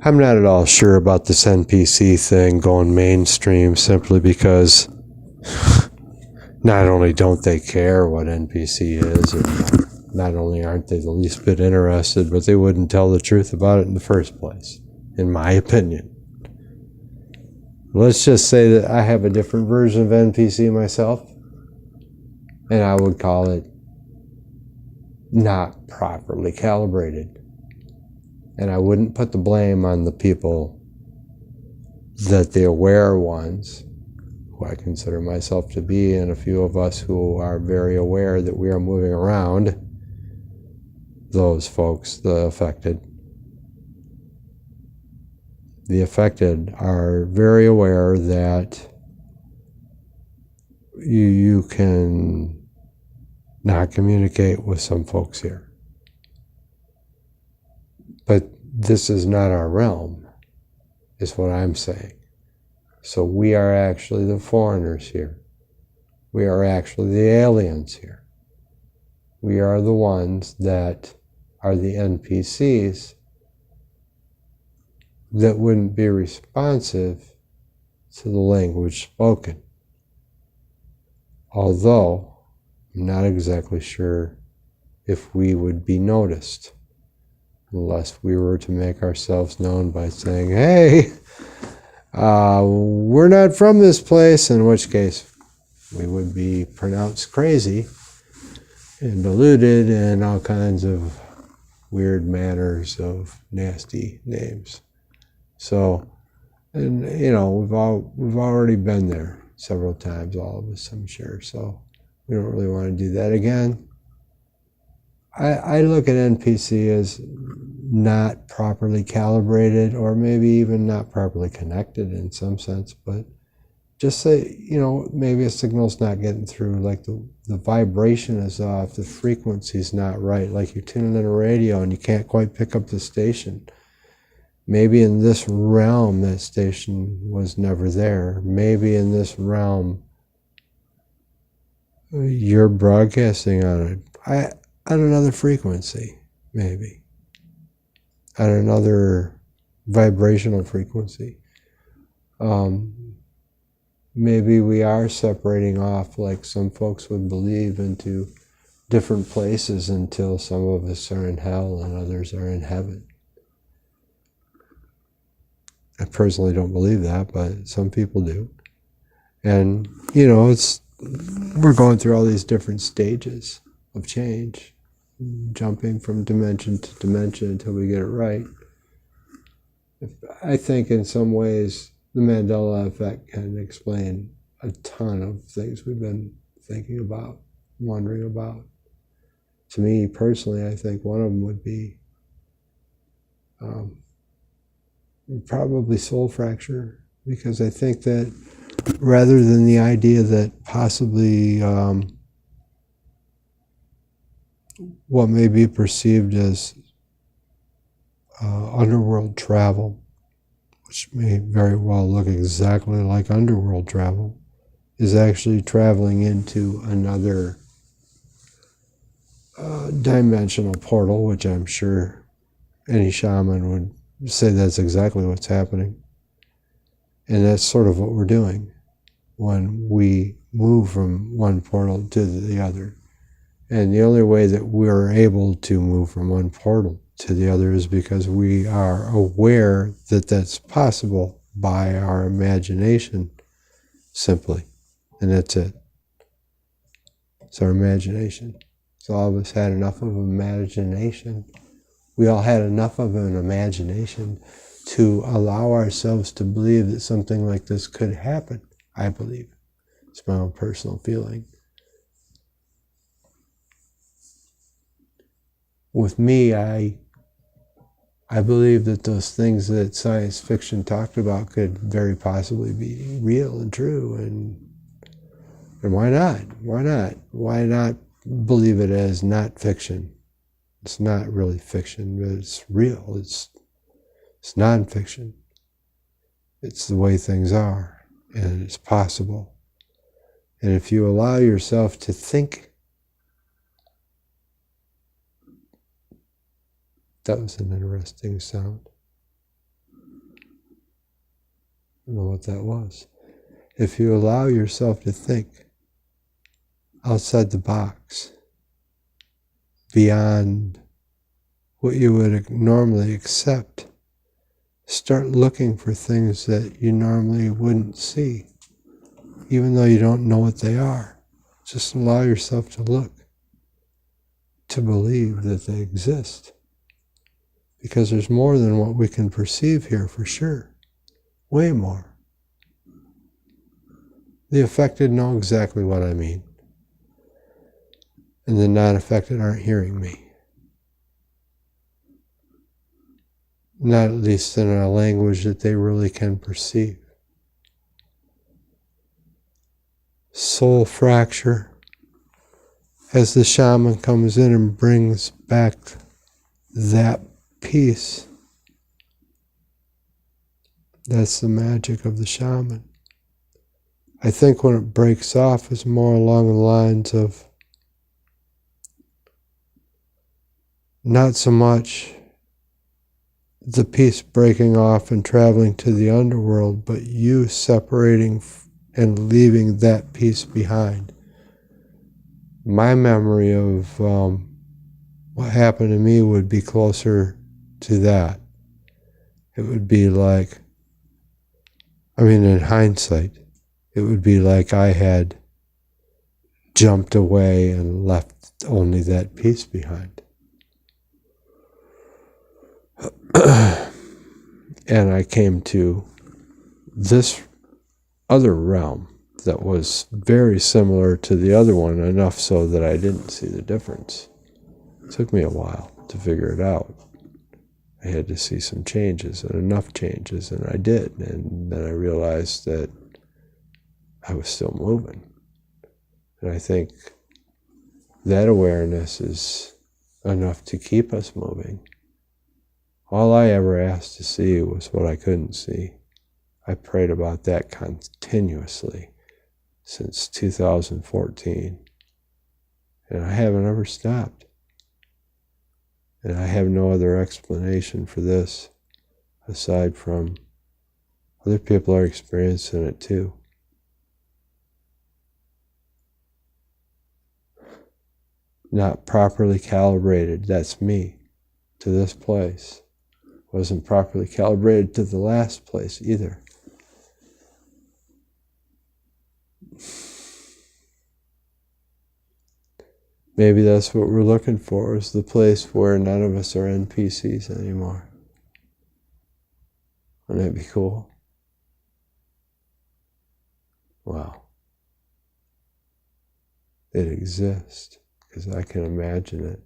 I'm not at all sure about this NPC thing going mainstream simply because not only don't they care what NPC is, and not only aren't they the least bit interested, but they wouldn't tell the truth about it in the first place, in my opinion. Let's just say that I have a different version of NPC myself, and I would call it not properly calibrated. And I wouldn't put the blame on the people that the aware ones, who I consider myself to be, and a few of us who are very aware that we are moving around, those folks, the affected. The affected are very aware that you can not communicate with some folks here. But this is not our realm, is what I'm saying. So we are actually the foreigners here. We are actually the aliens here. We are the ones that are the NPCs that wouldn't be responsive to the language spoken. Although, I'm not exactly sure if we would be noticed, unless we were to make ourselves known by saying, hey, we're not from this place, in which case we would be pronounced crazy and deluded and all kinds of weird manners of nasty names. So, and you know, we've already been there several times, all of us, I'm sure, so we don't really want to do that again. I look at NPC as not properly calibrated, or maybe even not properly connected in some sense, but just say, you know, maybe a signal's not getting through, like the vibration is off, the frequency's not right, like you're tuning in a radio and you can't quite pick up the station. Maybe in this realm that station was never there. Maybe in this realm you're broadcasting on it. At another frequency, maybe. At another vibrational frequency. Maybe we are separating off, like some folks would believe, into different places until some of us are in hell and others are in heaven. I personally don't believe that, but some people do. And, you know, we're going through all these different stages of change, jumping from dimension to dimension until we get it right. I think in some ways the Mandela effect can explain a ton of things we've been thinking about, wondering about. To me personally, I think one of them would be probably soul fracture, because I think that rather than the idea that possibly what may be perceived as underworld travel, which may very well look exactly like underworld travel, is actually traveling into another dimensional portal, which I'm sure any shaman would say that's exactly what's happening. And that's sort of what we're doing when we move from one portal to the other. And the only way that we're able to move from one portal to the other is because we are aware that that's possible by our imagination, simply. And that's it. It's our imagination. So all of us had enough of imagination. We all had enough of an imagination to allow ourselves to believe that something like this could happen, I believe. It's my own personal feeling. With me, I believe that those things that science fiction talked about could very possibly be real and true, and why not? Why not? Why not believe it as not fiction? It's not really fiction, but it's real. It's non-fiction. It's the way things are, and it's possible. And if you allow yourself to think, that was an interesting sound. don't know what that was. If you allow yourself to think outside the box, beyond what you would normally accept, start looking for things that you normally wouldn't see, even though you don't know what they are. Just allow yourself to look, to believe that they exist. Because there's more than what we can perceive here for sure. Way more. The affected know exactly what I mean. And the non-affected aren't hearing me. Not at least in a language that they really can perceive. Soul fracture. As the shaman comes in and brings back that peace, that's the magic of the shaman. I think when it breaks off is more along the lines of not so much the peace breaking off and traveling to the underworld, but you separating and leaving that peace behind. My memory of what happened to me would be closer to that. It would be like, in hindsight, it would be like I had jumped away and left only that peace behind. And I came to this other realm that was very similar to the other one, enough so that I didn't see the difference. It took me a while to figure it out. I had to see some changes, and enough changes, and I did. And then I realized that I was still moving. And I think that awareness is enough to keep us moving. All I ever asked to see was what I couldn't see. I prayed about that continuously since 2014. And I haven't ever stopped. And I have no other explanation for this aside from other people are experiencing it too. Not properly calibrated, that's me, to this place. Wasn't properly calibrated to the last place either. Maybe that's what we're looking for, is the place where none of us are NPCs anymore. Wouldn't that be cool? Wow. It exists, because I can imagine it.